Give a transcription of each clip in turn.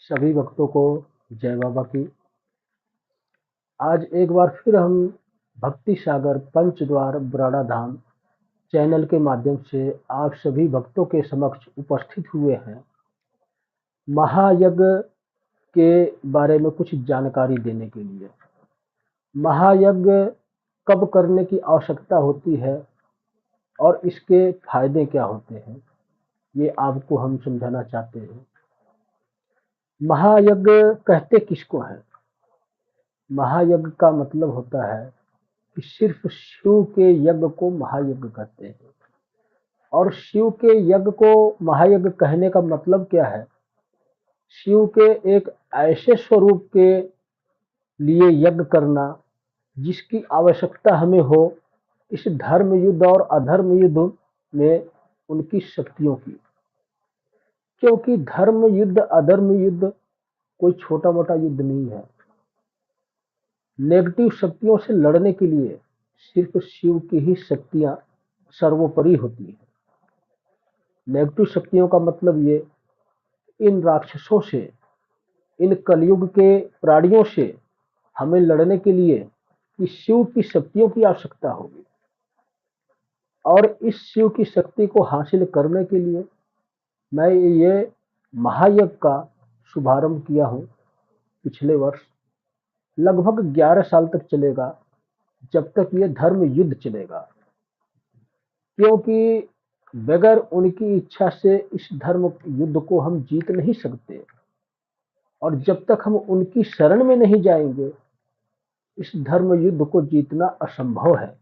सभी भक्तों को जय बाबा की। आज एक बार फिर हम भक्ति सागर पंचद्वार बराड़ा धाम चैनल के माध्यम से आप सभी भक्तों के समक्ष उपस्थित हुए हैं। महायज्ञ के बारे में कुछ जानकारी देने के लिए। महायज्ञ कब करने की आवश्यकता होती है और इसके फायदे क्या होते हैं, ये आपको हम समझाना चाहते हैं। महायज्ञ कहते किसको है? महायज्ञ का मतलब होता है कि सिर्फ शिव के यज्ञ को महायज्ञ कहते हैं। और शिव के यज्ञ को महायज्ञ कहने का मतलब क्या है? शिव के एक ऐसे स्वरूप के लिए यज्ञ करना जिसकी आवश्यकता हमें हो इस धर्म युद्ध और अधर्म युद्ध में उनकी शक्तियों की। क्योंकि धर्म युद्ध अधर्म युद्ध कोई छोटा मोटा युद्ध नहीं है। नेगेटिव शक्तियों से लड़ने के लिए सिर्फ शिव की ही शक्तियां सर्वोपरि होती है। नेगेटिव शक्तियों का मतलब ये, इन राक्षसों से, इन कलयुग के प्राणियों से हमें लड़ने के लिए इस शिव की शक्तियों की आवश्यकता होगी। और इस शिव की शक्ति को हासिल करने के लिए मैं ये महायज्ञ का शुभारंभ किया हूँ। पिछले वर्ष लगभग 11 साल तक चलेगा, जब तक ये धर्म युद्ध चलेगा। क्योंकि बगैर उनकी इच्छा से इस धर्म युद्ध को हम जीत नहीं सकते, और जब तक हम उनकी शरण में नहीं जाएंगे इस धर्म युद्ध को जीतना असंभव है।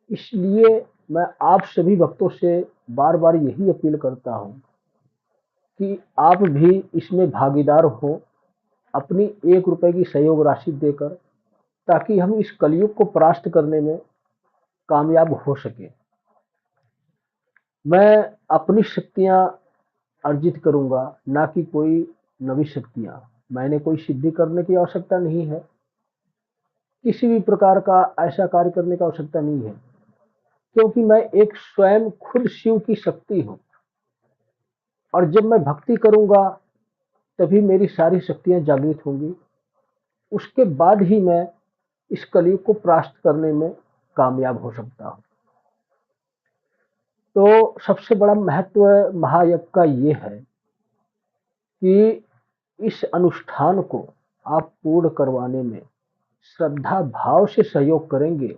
इसलिए मैं आप सभी भक्तों से बार बार यही अपील करता हूं कि आप भी इसमें भागीदार हो, अपनी 1 रुपए की सहयोग राशि देकर, ताकि हम इस कलयुग को परास्त करने में कामयाब हो सके। मैं अपनी शक्तियां अर्जित करूंगा, ना कि कोई नवी शक्तियां। मैंने कोई सिद्धि करने की आवश्यकता नहीं है, किसी भी प्रकार का ऐसा कार्य करने की आवश्यकता नहीं है। क्योंकि मैं एक स्वयं खुद शिव की शक्ति हूं, और जब मैं भक्ति करूंगा तभी मेरी सारी शक्तियां जागृत होंगी। उसके बाद ही मैं इस कलयुग को परास्त करने में कामयाब हो सकता हूं। तो सबसे बड़ा महत्व महायज्ञ का ये है कि इस अनुष्ठान को आप पूर्ण करवाने में श्रद्धा भाव से सहयोग करेंगे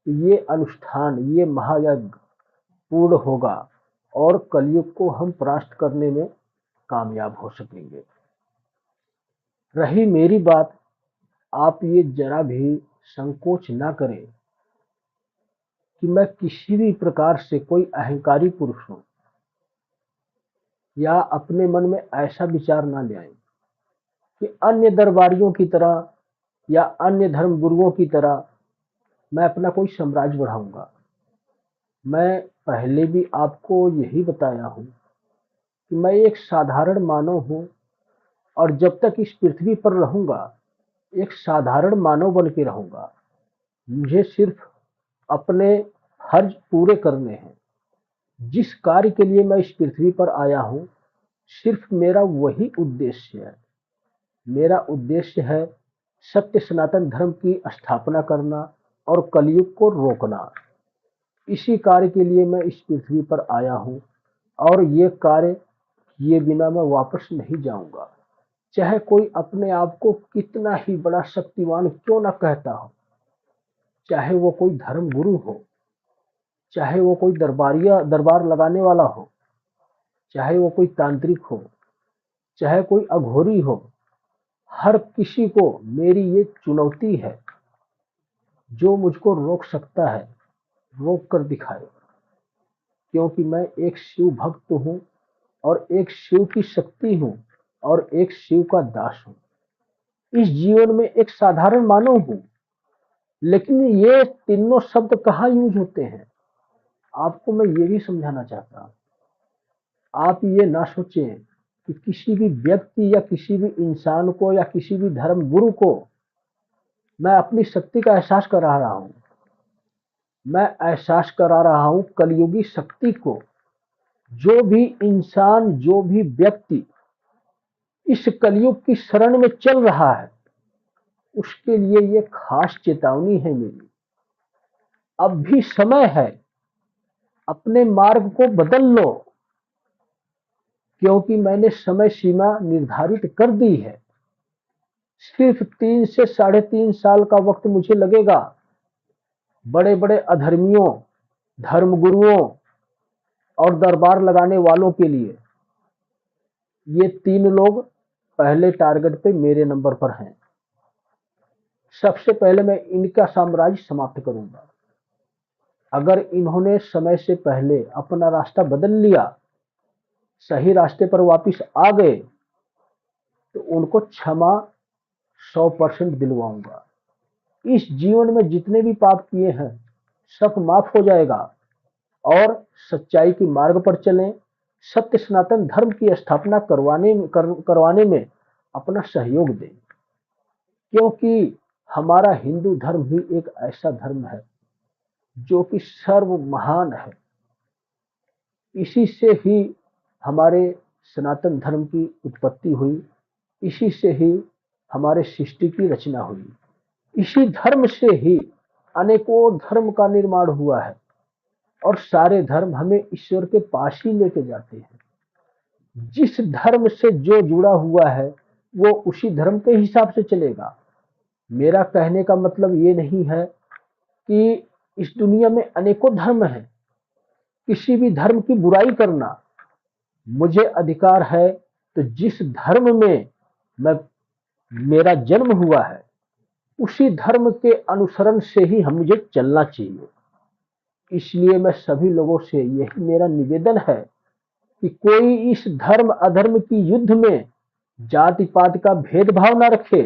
तो ये अनुष्ठान, ये महायज्ञ पूर्ण होगा और कलयुग को हम परास्त करने में कामयाब हो सकेंगे। रही मेरी बात, आप ये जरा भी संकोच ना करें कि मैं किसी भी प्रकार से कोई अहंकारी पुरुष हूं, या अपने मन में ऐसा विचार ना ले आए कि अन्य दरबारियों की तरह या अन्य धर्म गुरुओं की तरह मैं अपना कोई साम्राज्य बढ़ाऊंगा। मैं पहले भी आपको यही बताया हूं कि मैं एक साधारण मानव हूं, और जब तक इस पृथ्वी पर रहूंगा एक साधारण मानव बन के रहूंगा। मुझे सिर्फ अपने फर्ज पूरे करने हैं। जिस कार्य के लिए मैं इस पृथ्वी पर आया हूं सिर्फ मेरा वही उद्देश्य है। मेरा उद्देश्य है सत्य सनातन धर्म की स्थापना करना और कलयुग को रोकना। इसी कार्य के लिए मैं इस पृथ्वी पर आया हूं, और ये कार्य किए बिना मैं वापस नहीं जाऊंगा। चाहे कोई अपने आप को कितना ही बड़ा शक्तिमान क्यों ना कहता हो, चाहे वो कोई धर्म गुरु हो, चाहे वो कोई दरबार लगाने वाला हो, चाहे वो कोई तांत्रिक हो, चाहे कोई अघोरी हो, हर किसी को मेरी ये चुनौती है, जो मुझको रोक सकता है रोक कर दिखाए। क्योंकि मैं एक शिव भक्त हूं, और एक शिव की शक्ति हूं, और एक शिव का दास हूं। इस जीवन में एक साधारण मानव हूं, लेकिन ये तीनों शब्द कहाँ यूज होते हैं आपको मैं ये भी समझाना चाहता हूं। आप ये ना सोचें कि किसी भी व्यक्ति या किसी भी इंसान को या किसी भी धर्म गुरु को मैं अपनी शक्ति का एहसास करा रहा हूं। मैं एहसास करा रहा हूं कलयुगी शक्ति को। जो भी इंसान, जो भी व्यक्ति इस कलयुग की शरण में चल रहा है, उसके लिए ये खास चेतावनी है मेरी। अब भी समय है, अपने मार्ग को बदल लो, क्योंकि मैंने समय सीमा निर्धारित कर दी है। सिर्फ 3 से 3.5 साल का वक्त मुझे लगेगा। बड़े बड़े अधर्मियों, धर्मगुरुओं और दरबार लगाने वालों के लिए ये 3 लोग पहले टारगेट पे मेरे नंबर पर हैं। सबसे पहले मैं इनका साम्राज्य समाप्त करूंगा। अगर इन्होंने समय से पहले अपना रास्ता बदल लिया, सही रास्ते पर वापस आ गए, तो उनको क्षमा 100% दिलवाऊंगा। इस जीवन में जितने भी पाप किए हैं सब माफ हो जाएगा और सच्चाई की मार्ग पर चलें, सत्य सनातन धर्म की स्थापना करवाने में अपना सहयोग दें, क्योंकि हमारा हिंदू धर्म ही एक ऐसा धर्म है जो कि सर्व महान है। इसी से ही हमारे सनातन धर्म की उत्पत्ति हुई, इसी से ही हमारे सृष्टि की रचना हुई, इसी धर्म से ही अनेकों धर्म का निर्माण हुआ है और सारे धर्म हमें ईश्वर के पास ही लेके जाते हैं। जिस धर्म से जो जुड़ा हुआ है वो उसी धर्म के हिसाब से चलेगा। मेरा कहने का मतलब ये नहीं है कि इस दुनिया में अनेकों धर्म हैं, किसी भी धर्म की बुराई करना। मुझे अधिकार है, तो जिस धर्म में मैं मेरा जन्म हुआ है उसी धर्म के अनुसरण से ही हम मुझे चलना चाहिए। इसलिए मैं सभी लोगों से यही मेरा निवेदन है कि कोई इस धर्म अधर्म की युद्ध में जाति पात का भेदभाव ना रखे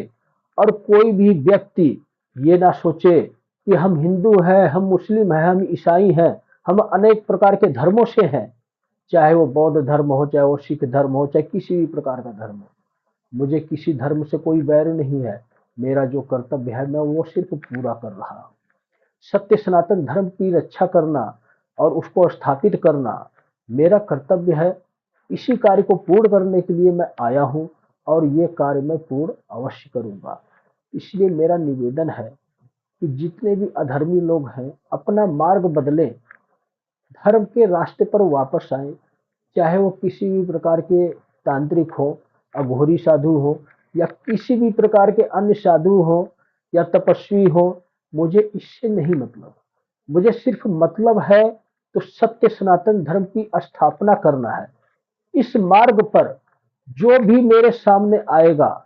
और कोई भी व्यक्ति ये ना सोचे कि हम हिंदू हैं, हम मुस्लिम हैं, हम ईसाई हैं, हम अनेक प्रकार के धर्मों से हैं, चाहे वो बौद्ध धर्म हो, चाहे वो सिख धर्म हो, चाहे किसी भी प्रकार का धर्म हो। मुझे किसी धर्म से कोई बैर नहीं है। मेरा जो कर्तव्य है मैं वो सिर्फ पूरा कर रहा हूँ। सत्य सनातन धर्म की रक्षा करना और उसको स्थापित करना मेरा कर्तव्य है। इसी कार्य को पूर्ण करने के लिए मैं आया हूँ और ये कार्य मैं पूर्ण अवश्य करूंगा। इसलिए मेरा निवेदन है कि जितने भी अधर्मी लोग हैं अपना मार्ग बदलें, धर्म के रास्ते पर वापस आए, चाहे वो किसी भी प्रकार के तांत्रिक हो, अघोरी साधु हो, या किसी भी प्रकार के अन्य साधु हो या तपस्वी हो। मुझे इससे नहीं मतलब, मुझे सिर्फ मतलब है तो सत्य सनातन धर्म की स्थापना करना है। इस मार्ग पर जो भी मेरे सामने आएगा,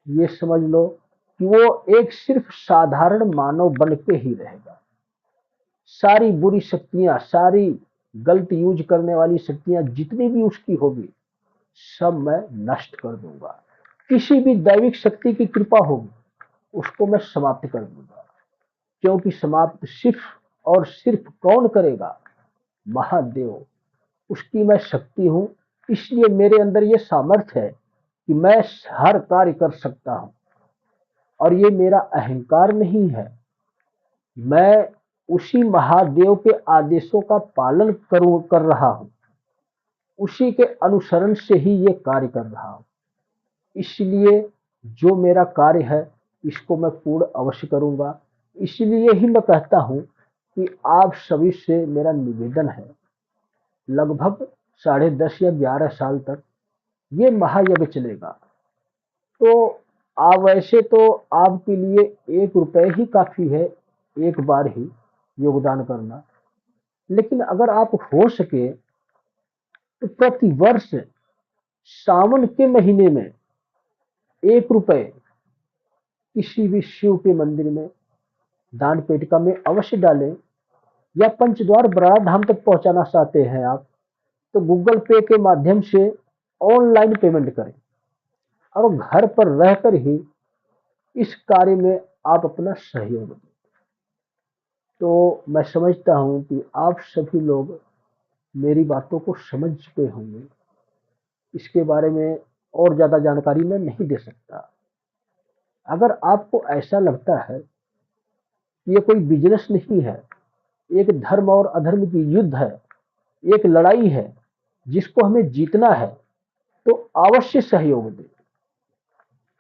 ये समझ लो कि वो एक सिर्फ साधारण मानव बन के ही रहेगा। सारी बुरी शक्तियां, सारी गलत यूज करने वाली शक्तियां जितनी भी उसकी होगी सब मैं नष्ट कर दूंगा। किसी भी दैविक शक्ति की कृपा होगी उसको मैं समाप्त कर दूंगा, क्योंकि समाप्त सिर्फ और सिर्फ कौन करेगा? महादेव। उसकी मैं शक्ति हूं, इसलिए मेरे अंदर ये सामर्थ्य है कि मैं हर कार्य कर सकता हूं। और ये मेरा अहंकार नहीं है, मैं उसी महादेव के आदेशों का पालन कर रहा हूं, उसी के अनुसरण से ही ये कार्य कर रहा हूं। इसलिए जो मेरा कार्य है इसको मैं पूर्ण अवश्य करूंगा। इसलिए ही मैं कहता हूं कि आप सभी से मेरा निवेदन है, लगभग 10.5 या 11 साल तक ये महायज्ञ चलेगा। तो वैसे तो आपके लिए 1 रुपए ही काफी है, एक बार ही योगदान करना। लेकिन अगर आप हो सके तो प्रति वर्ष सावन के महीने में 1 रुपए किसी भी शिव के मंदिर में दान पेटिका में अवश्य डालें। या पंचद्वार बराड़ा धाम तक पहुंचाना चाहते हैं आप, तो गूगल पे के माध्यम से ऑनलाइन पेमेंट करें और घर पर रहकर ही इस कार्य में आप अपना सहयोग दें। तो मैं समझता हूं कि आप सभी लोग मेरी बातों को समझ चुके होंगे। इसके बारे में और ज्यादा जानकारी मैं नहीं दे सकता। अगर आपको ऐसा लगता है कि ये कोई बिजनेस नहीं है, एक धर्म और अधर्म की युद्ध है, एक लड़ाई है जिसको हमें जीतना है, तो अवश्य सहयोग दें।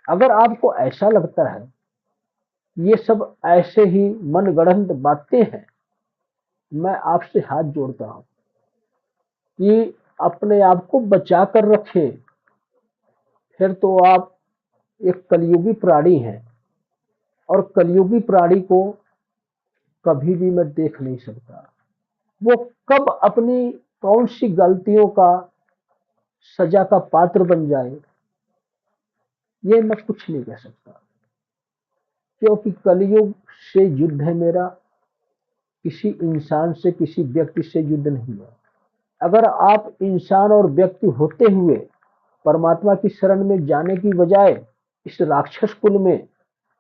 अगर आपको ऐसा लगता है ये सब ऐसे ही मनगढ़ंत बातें हैं, मैं आपसे हाथ जोड़ता हूं कि अपने आप को बचा कर रखें। फिर तो आप एक कलयुगी प्राणी हैं और कलयुगी प्राणी को कभी भी मैं देख नहीं सकता। वो कब अपनी कौन सी गलतियों का सजा का पात्र बन जाए, ये मैं कुछ नहीं कह सकता, क्योंकि कलयुग से युद्ध है मेरा, किसी इंसान से, किसी व्यक्ति से युद्ध नहीं है। अगर आप इंसान और व्यक्ति होते हुए परमात्मा की शरण में जाने की बजाय इस राक्षस कुल में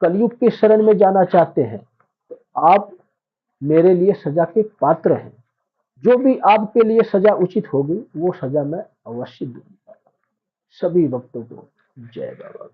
कलयुग के शरण में जाना चाहते हैं, तो आप मेरे लिए सजा के पात्र हैं। जो भी आपके लिए सजा उचित होगी वो सजा मैं अवश्य दूंगा। सभी भक्तों को जय बाबा।